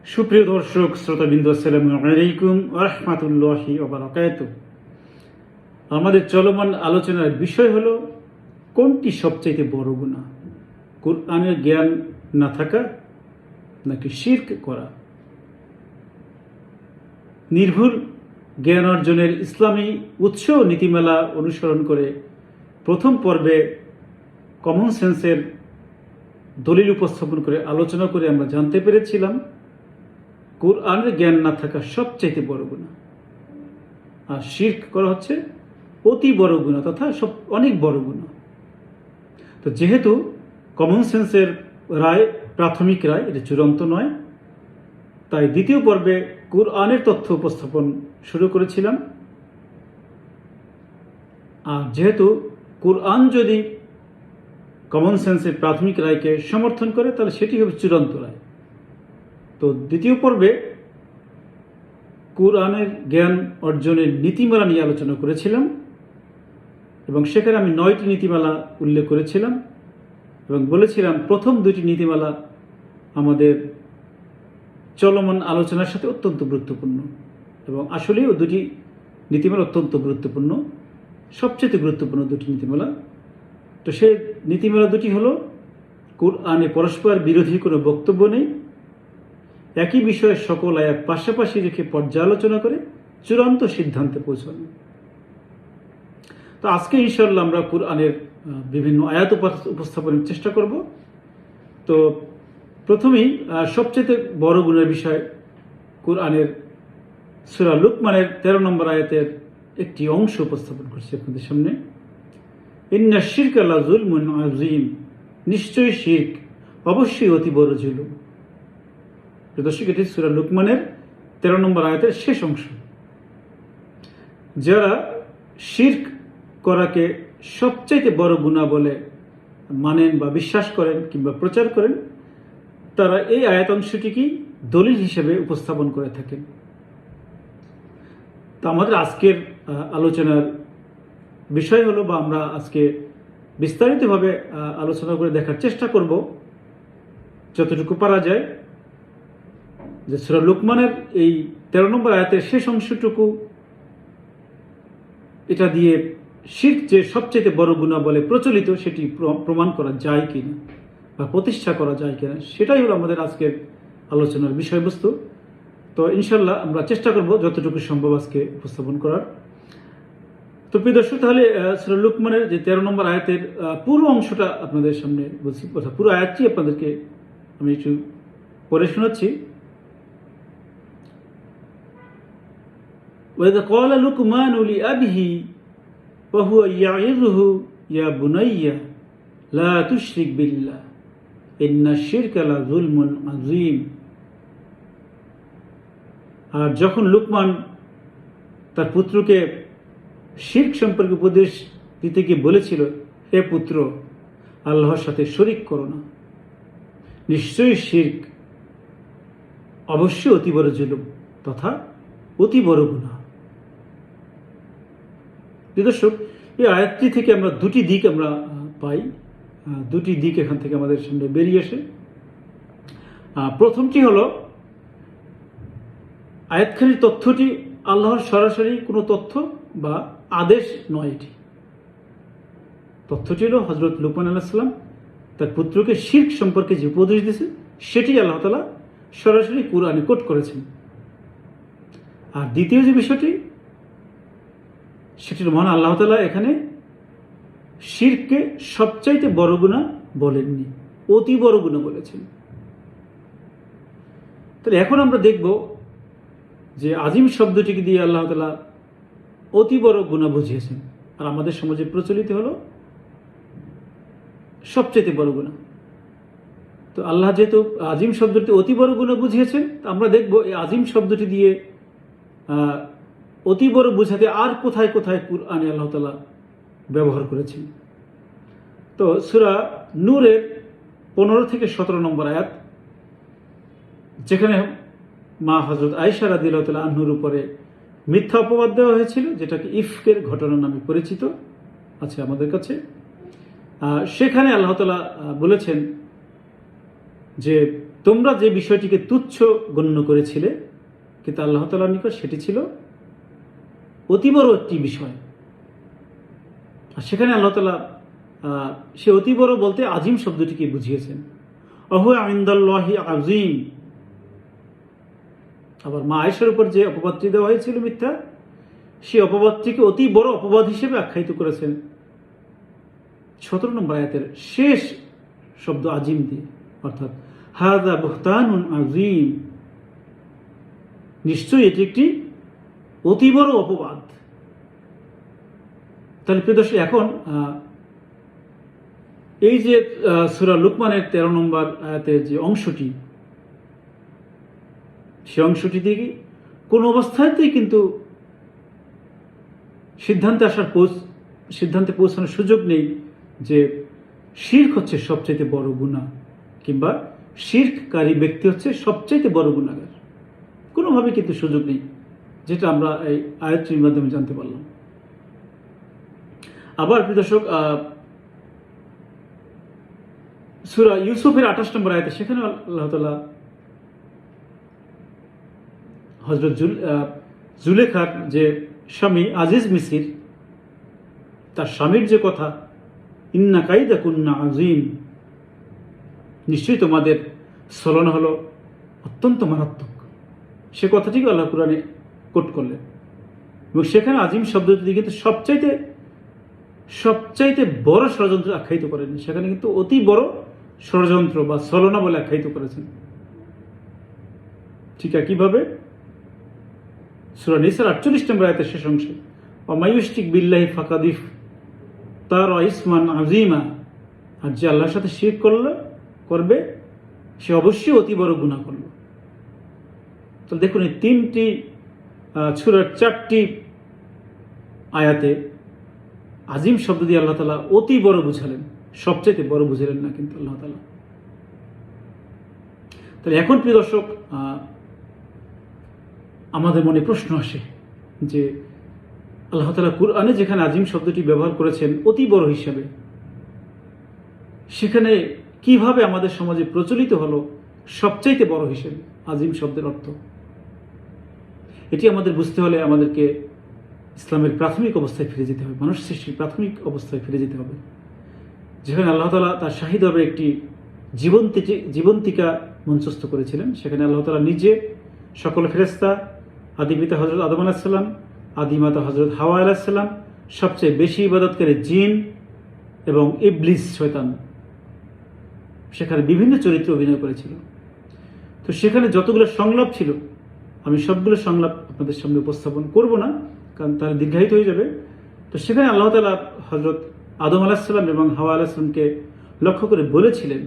সুপ্রিয় দর্শক শ্রোতাবৃন্দ, আসসালামু আলাইকুম ওয়া রাহমাতুল্লাহি ওয়া বারাকাতুহু। আমাদের চলমান আলোচনার বিষয় হলো কোনটি সবচাইতে বড় গুনাহ, কোরআনের জ্ঞান না থাকা নাকি শিরক করা। নির্ভুল জ্ঞান অর্জনের ইসলামী উৎস ও নীতিমালা অনুসরণ করে প্রথম পর্বে কমন সেন্সের দলিল উপস্থাপন করে আলোচনা করে আমরা জানতে পেরেছিলাম কোরআনের জ্ঞান না থাকা সবচাইতে বড় গুনাহ, আর শিরক করা হচ্ছে অতি বড় গুনাহ তথা অনেক বড় গুনাহ। তো যেহেতু কমন সেন্সের রায় প্রাথমিক রায়, এটা চূড়ান্ত নয়, তাই দ্বিতীয় পর্বে কোরআনের তথ্য উপস্থাপন শুরু করেছিলাম। আর যেহেতু কোরআন যদি কমন সেন্সের প্রাথমিক রায়কে সমর্থন করে তাহলে সেটি হবে চূড়ান্ত রায়। তো দ্বিতীয় পর্বে কোরআনের জ্ঞান অর্জনের নীতিমালা নিয়ে আলোচনা করেছিলাম এবং সেখানে আমি 9টি নীতিমালা উল্লেখ করেছিলাম এবং বলেছিলাম প্রথম 2টি নীতিমালা আমাদের চলমান আলোচনার সাথে অত্যন্ত গুরুত্বপূর্ণ এবং আসলেও 2টি নীতিমালা অত্যন্ত গুরুত্বপূর্ণ, সবচেয়ে গুরুত্বপূর্ণ 2টি নীতিমালা। তো সেই নীতিমালা 2টি হলো কোরআনে পরস্পর বিরোধী কোনো বক্তব্য নেই, একই বিষয়ে সকল আয়াত পাশাপাশি রেখে পর্যালোচনা করে চূড়ান্ত সিদ্ধান্তে পৌঁছানো। তো আজকে ইনশাআল্লাহ আমরা কোরআনের বিভিন্ন আয়াত উপস্থাপনের চেষ্টা করব। তো প্রথমেই সবচেয়ে বড় গুণের বিষয় কোরআনের সূরা লুকমানের 13 নম্বর আয়াতের একটি অংশ উপস্থাপন করছি আপনাদের সামনে। ইন্না শিরকা লাযুলমুন আযীম, নিশ্চয়ই শিরক অবশ্যই অতি বড় জুলুম। দর্শক, এটি সূরা লুকমানের 13 নম্বর আয়াতের শেষ অংশ। যারা শিরক করাকে সবচাইতে বড় গুনাহ বলে মানেন বা বিশ্বাস করেন কিংবা প্রচার করেন, তারা এই আয়াত অংশটিকেই দলিল হিসেবে উপস্থাপন করে থাকেন। তো আমাদের আজকের আলোচনার বিষয় হলো, বা আমরা আজকে বিস্তারিতভাবে আলোচনা করে দেখার চেষ্টা করব যতটুকু পারা যায়, যে সূরা লুকমানের এই 13 নম্বর আয়াতের শেষ অংশটুকু, এটা দিয়ে শিরক যে সবচেয়ে বড় গুনাহ বলে প্রচলিত সেটি প্রমাণ করা যায় কিনা বা প্রতিষ্ঠা করা যায় কিনা, সেটাই হলো আমাদের আজকের আলোচনার বিষয়বস্তু। তো ইনশাল্লাহ আমরা চেষ্টা করব যতটুকু সম্ভব আজকে উপস্থাপন করার। তো প্রিয় দর্শক, তাহলে সূরা লুকমানের যে 13 নম্বর আয়াতের পুরো অংশটা আপনাদের সামনে বলছি, পুরো আয়াতটি আপনাদেরকে আমি একটু পড়ে শোনাচ্ছি। وَإِذْ قَالَ لُقْمَانُ لِأَبِيهِ وَهُوَ يَعِظُهُ يَا بُنَيَّ لَا تُشْرِكْ بِاللَّهِ إِنَّ الشِّرْكَ لَظُلْمٌ عَظِيمٌ। আর যখন লুকমান তার পুত্রকে শিরক সম্পর্কে উপদেশ দিতে গিয়ে বলেছিল, হে পুত্র, আল্লাহর সাথে শরিক করো না, নিশ্চয়ই শিরক অবশ্যই অতি বড় জুলুম তথা অতি বড় গুনাহ। দর্শক, এই আয়াতটি থেকে আমরা 2টি দিক আমরা পাই, 2টি দিক এখান থেকে আমাদের সামনে বেরিয়ে আসে। প্রথমটি হলো, আয়াতখানির তথ্যটি আল্লাহর সরাসরি কোনো তথ্য বা আদেশ নয়। এটি তথ্যটি হলো হযরত লুকমান আলাইহিস সালাম তার পুত্রকে শিরক সম্পর্কে যে উপদেশ দিয়েছে সেটি আল্লাহ তাআলা সরাসরি কোরআনে কোট করেছেন। আর দ্বিতীয় যে বিষয়টি, সেটির মহান আল্লাহ তাআলা এখানে শিরককে সবচাইতে বড় গুনাহ বলেননি, অতি বড় গুনাহ বলেছেন। তাহলে এখন আমরা দেখব যে আজিম শব্দটিকে দিয়ে আল্লাহ তাআলা অতি বড় গুনাহ বুঝিয়েছেন, আর আমাদের সমাজে প্রচলিত হলো সবচাইতে বড় গুনাহ। তো আল্লাহ যেহেতু আজিম শব্দটি অতি বড় গুনাহ বুঝিয়েছেন, আমরা দেখব এই আজিম শব্দটি দিয়ে অতি বড় বুঝাতে আর কোথায় কোথায় কুরআনে আল্লাহ তাআলা ব্যবহার করেছেন। তো সূরা নূরের 15 থেকে 17 নম্বর আয়াত, যেখানে মা হযরত আয়েশা রাদিয়াল্লাহু তাআলা আনহুর উপরে মিথ্যা অপবাদ দেওয়া হয়েছিল, যেটাকে ইফকের ঘটনা নামে পরিচিত আছে আমাদের কাছে, সেখানে আল্লাহ তাআলা বলেছেন যে তোমরা যে বিষয়টিকে তুচ্ছ গণ্য করেছিলে, কিন্তু আল্লাহ তাআলার নিকট সেটি ছিল অতি বড় একটি বিষয়। আর সেখানে আল্লাহ তাআলা সে অতি বড় বলতে আজিম শব্দটিকে বুঝিয়েছেন। অহুয়া ইনদাল্লাহি আজিম। আবার মা আয়েশার উপর যে অপবাদটি দেওয়া হয়েছিল মিথ্যা, সেই অপবাদটিকে অতি বড় অপবাদ হিসেবে আখ্যায়িত করেছেন 17 নম্বর আয়াতের শেষ শব্দ আজিম দিয়ে, অর্থাৎ হাযা বুহতানুন আজিম, নিশ্চয়ই এটি একটি অতি বড় অপবাদ। তাহলে প্রিয় দর্শক, এখন এই যে সূরা লুকমানের 13 নম্বর আয়াতের যে অংশটি, সে অংশটি থেকে কোন অবস্থাতেই কিন্তু সিদ্ধান্তে পৌঁছানোর সুযোগ নেই যে শিরক হচ্ছে সবচাইতে বড় গুনাহ, কিংবা শিরককারী ব্যক্তি হচ্ছে সবচাইতে বড় গুনাহগার। কোনোভাবে কিন্তু সুযোগ নেই, যেটা আমরা এই আয়াতটির মাধ্যমে জানতে পারলাম। আবার প্রিয় দর্শক, সূরা ইউসুফের 28 নম্বর আয়াতে সেখানে আল্লাহ তাআলা হযরত জুলেখার যে স্বামী আজিজ মিসির, তার স্বামীর যে কথা, ইন্না কাইদাকুন্না আযীম, নিশ্চয়ই তোমাদের ছলনা হলো অত্যন্ত মারাত্মক, সে কথাটিকে আল্লাহ কুরআনে কোট করলেন। এবং সেখানে আজিম শব্দটি কিন্তু সবচাইতে বড় ষড়যন্ত্র আখ্যায়িত করেন, সেখানে কিন্তু অতি বড় ষড়যন্ত্র বা ছলনা বলে আখ্যায়িত করেছেন। ঠিক কিভাবে? সূরা নিসার 48 নম্বর আয়াতের শেষ অংশে, ওয়ামায়ুশরিক বিল্লাহি ফাকাদিফ তার ইসমান আযীমা, আর যে আল্লাহর সাথে শিরক করবে সে অবশ্যই অতি বড় গুনাহ করল। তো দেখুন, এই 3টি সূরার 4টি আয়াতে আজিম শব্দ দিয়ে আল্লাহ তাআলা অতি বড় বুঝালেন, সবচেয়ে বড় বুঝালেন না কিন্তু আল্লাহ তাআলা। তাহলে এখন প্রিয় দর্শক, আমাদের মনে প্রশ্ন আসে যে আল্লাহ তাআলা কুরআনে যেখানে আজিম শব্দটি ব্যবহার করেছেন অতি বড় হিসাবে, সেখানে কিভাবে আমাদের সমাজে প্রচলিত হলো সবচাইতে বড় হিসেবে আজিম শব্দের অর্থ? এটি আমাদের বুঝতে হলে আমাদেরকে ইসলামের প্রাথমিক অবস্থায় ফিরে যেতে হবে, মানুষ সৃষ্টির প্রাথমিক অবস্থায় ফিরে যেতে হবে, যেখানে আল্লাহ তাআলা তার শাহীদভাবে একটি জীবন্তিকা মঞ্চস্থ করেছিলেন। সেখানে আল্লাহ তাআলা নিজে, সকল ফেরেশতা, আদি পিতা হযরত আদম আলাইহিস সালাম, আদি মাতা হযরত হাওয়া আলাইহিস সালাম, সবচেয়ে বেশি ইবাদতকারী জিন এবং ইবলিস শয়তান, সেখানে বিভিন্ন চরিত্র অভিনয় করেছিল। তো সেখানে যতগুলো সংলাপ ছিল, আমি সবগুলো সংলাপ আপনাদের সামনে উপস্থাপন করব না, কারণ তাহলে দীর্ঘায়িত হয়ে যাবে। তো সেখানে আল্লাহ তাআলা হযরত আদম আলাইহিস সালাম এবং হাওয়া আলাইহিস সালামকে লক্ষ্য করে বলেছিলেন,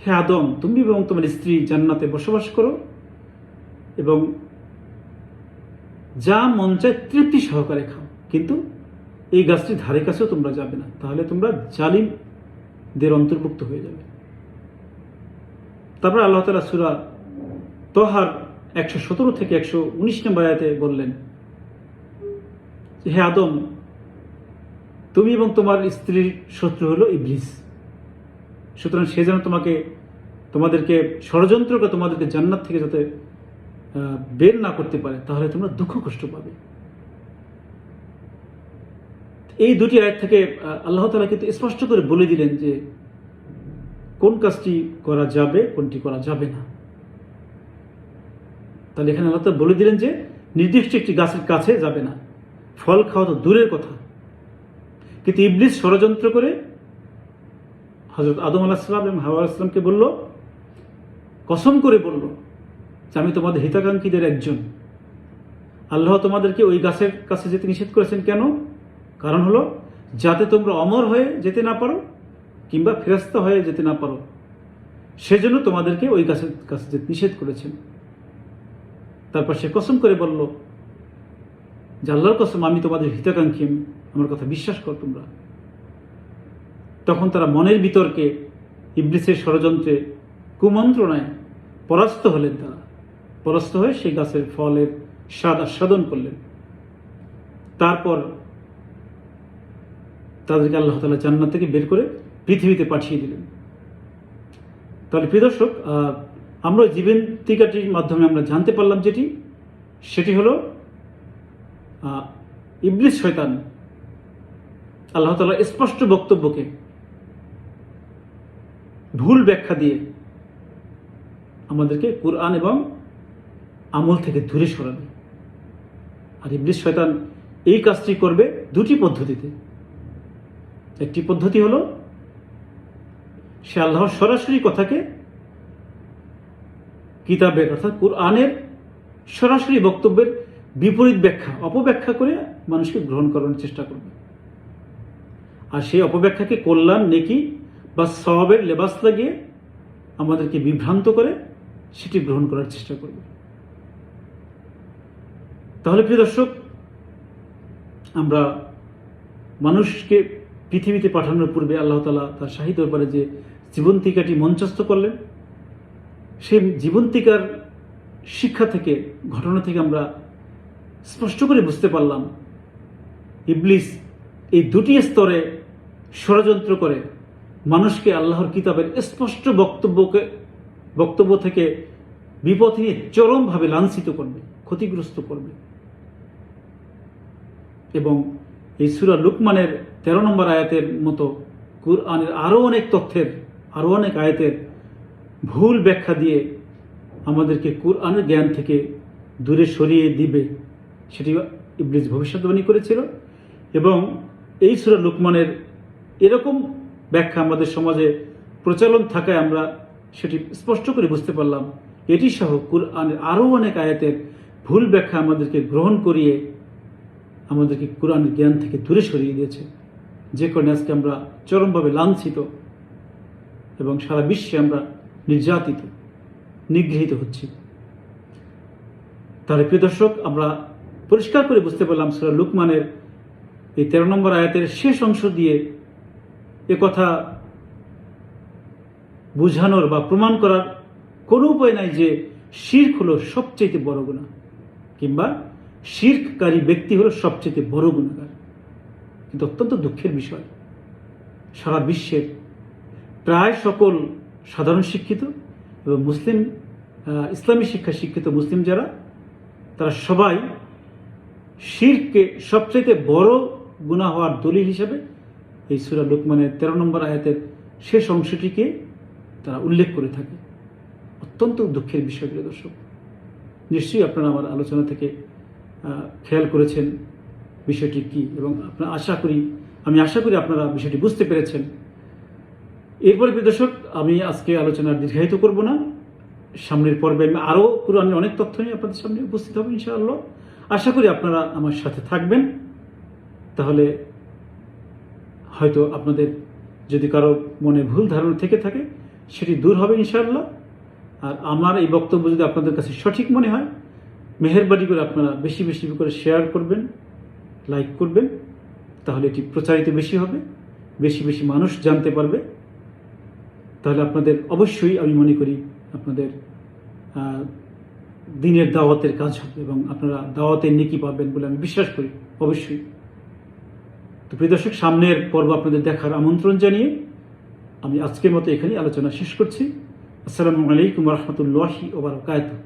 হে আদম, তুমি এবং তোমার স্ত্রী জান্নাতে বসবাস করো এবং যা মন চায় তৃপ্তি সহকারে খাও, কিন্তু এই গাছটির ধারে কাছেও তোমরা যাবে না, তাহলে তোমরা জালিমদের অন্তর্ভুক্ত হয়ে যাবে। তারপর আল্লাহ তাআলা সূরা তহার 117 থেকে 119 নম্বর আয়াতে বললেন, হে আদম, তুমি এবং তোমার স্ত্রীর শত্রু হলো ইবলিস, সুতরাং সে যেন তোমাদেরকে ষড়যন্ত্র করে তোমাদেরকে জান্নাত থেকে যাতে বের না করতে পারে, তাহলে তোমরা দুঃখ কষ্ট পাবে। এই দুটি আয়াত থেকে আল্লাহ তাআলা কিন্তু স্পষ্ট করে বলে দিলেন যে কোন কাজটি করা যাবে, কোনটি করা যাবে না। তাহলে এখানে আল্লাহ তাআলা বলে দিলেন যে নির্দিষ্ট একটি গাছের কাছে যাবে না, ফল খাওয়া তো দূরের কথা। কিন্তু ইবলিস ষড়যন্ত্র করে হযরত আদম আলাইহিস সালাম এবং হাওয়া আলাইহিস সালামকে বলল, কসম করে বলল যে আমি তোমাদের হিতাকাঙ্ক্ষীদের একজন। আল্লাহ তোমাদেরকে ওই গাছের কাছে যেতে নিষেধ করেছেন কেন? কারণ হলো যাতে তোমরা অমর হয়ে যেতে না পারো কিংবা ফেরেশতা হয়ে যেতে না পারো, সেজন্য তোমাদেরকে ওই গাছের কাছে যেতে নিষেধ করেছেন। তারপর সে কসম করে বলল যে আল্লাহর কসম, আমি তোমাদের হিতাকাঙ্ক্ষী, আমার কথা বিশ্বাস কর তোমরা। তখন তারা মনের বিতর্কে, ইবলিসের ষড়যন্ত্রে, কুমন্ত্রণায় পরাস্ত হলেন। তারা পরাস্ত হয়ে সেই গাছের ফলের স্বাদ আস্বাদন করলেন। তারপর তাদেরকে আল্লাহ তাআলা জান্নাত থেকে বের করে পৃথিবীতে পাঠিয়ে দিলেন। তাহলে প্রিয় দর্শক, আমরা জীবন্তিকাটির মাধ্যমে আমরা জানতে পারলাম সেটি হলো ইবলিস শয়তান আল্লাহ তাআলার স্পষ্ট বক্তব্যকে ভুল ব্যাখ্যা দিয়ে আমাদেরকে কুরআন এবং আমল থেকে দূরে সরাবে। আর ইবলিস শয়তান এই কাজটি করবে দুটি পদ্ধতিতে। একটি পদ্ধতি হলো সে আল্লাহর সরাসরি কথাকে কিতাবের অর্থাৎ কুরআনের সরাসরি বক্তব্যের বিপরীত ব্যাখ্যা অপব্যাখ্যা করে মানুষকে গ্রহণ করানোর চেষ্টা করবে। আর সেই অপব্যাখ্যাকে কল্যাণ নেকি বা সওয়াবের লেবাস লাগিয়ে আমাদেরকে বিভ্রান্ত করে সেটি গ্রহণ করার চেষ্টা করবে। তাহলে প্রিয় দর্শক, আমরা মানুষকে পৃথিবীতে পাঠানোর পূর্বে আল্লাহ তাআলা তার শাহী দরবারে যে জীবন্তিকাটি মঞ্চস্থ করলেন, সেই জীবন্তিকার শিক্ষা থেকে ঘটনা থেকে আমরা স্পষ্ট করে বুঝতে পারলাম ইবলিস এই দুটি স্তরে ষড়যন্ত্র করে মানুষকে আল্লাহর কিতাবের স্পষ্ট বক্তব্য থেকে বিপথ নিয়ে চরমভাবে লাঞ্ছিত করবে, ক্ষতিগ্রস্ত করবে। এবং এই সূরা লুকমানের 13 নম্বর আয়াতের মতো কুরআনের আরও অনেক আয়াতের ভুল ব্যাখ্যা দিয়ে আমাদেরকে কুরআনের জ্ঞান থেকে দূরে সরিয়ে দিবে, সেটি ইবলিস ভবিষ্যদ্বাণী করেছিল। এবং এই সূরা লুকমানের এরকম ব্যাখ্যা আমাদের সমাজে প্রচলন থাকায় আমরা সেটি স্পষ্ট করে বুঝতে পারলাম এটি সহ কুরআনের আরও অনেক আয়াতের ভুল ব্যাখ্যা আমাদেরকে গ্রহণ করিয়ে আমাদেরকে কুরআনের জ্ঞান থেকে দূরে সরিয়ে দিয়েছে, যে কারণে আজকে আমরা চরমভাবে লাঞ্ছিত এবং সারা বিশ্বে আমরা নির্যাতিত, নিগৃহীত হচ্ছি। তাহলে প্রিয় দর্শক, আমরা পরিষ্কার করে বুঝতে পারলাম সূরা লুকমানের এই 13 নম্বর আয়াতের শেষ অংশ দিয়ে কথা বোঝানোর বা প্রমাণ করার কোনো উপায় নাই যে শিরক হলো সবচেয়ে বড় গুনাহ, কিংবা শিরককারী ব্যক্তি হলো সবচেয়ে বড় গুনাহগার। কিন্তু অত্যন্ত দুঃখের বিষয়, সারা বিশ্বের প্রায় সকল সাধারণ শিক্ষিত এবং ইসলামী শিক্ষা শিক্ষিত মুসলিম যারা, তারা সবাই শিরককে সবচেয়ে বড় গুনাহ হওয়ার দলিল হিসেবে এই সূরা লুকমানের 13 নম্বর আয়াতের শেষ অংশটিকে তারা উল্লেখ করে থাকে। অত্যন্ত দুঃখের বিষয় প্রিয় দর্শক। নিশ্চয়ই আপনারা আমার আলোচনা থেকে খেয়াল করেছেন বিষয়টি কি, এবং আমি আশা করি আপনারা বিষয়টি বুঝতে পেরেছেন। এরপরে প্রিয় দর্শক, আমি আজকে আলোচনা দীর্ঘায়িত করব না। সামনের পর্বে আমি আরও কুরআনের অনেক তথ্য নিয়ে আপনাদের সামনে উপস্থিত হব ইনশাআল্লাহ। আশা করি আপনারা আমার সাথে থাকবেন। তাহলে হয়তো আপনাদের যদি কারো মনে ভুল ধারণা থেকে থাকে সেটি দূর হবে ইনশাআল্লাহ। আর আমার এই বক্তব্য যদি আপনাদের কাছে সঠিক মনে হয়, মেহেরবানি করে আপনারা বেশি বেশি করে শেয়ার করবেন, লাইক করবেন, তাহলে এটি প্রচারিত বেশি হবে, বেশি বেশি মানুষ জানতে পারবে। তাহলে আপনাদের অবশ্যই আমি মনে করি আপনাদের দিনের দাওয়াতের কাজ হবে এবং আপনারা দাওয়াতের নেকি পাবেন বলে আমি বিশ্বাস করি অবশ্যই। তো প্রিয় দর্শক, সামনের পর্ব আপনাদের দেখার আমন্ত্রণ জানিয়ে আমি আজকের মতো এখানেই আলোচনা শেষ করছি। আসসালামু আলাইকুম ওয়া রাহমাতুল্লাহি ওয়া বারাকাতুহু।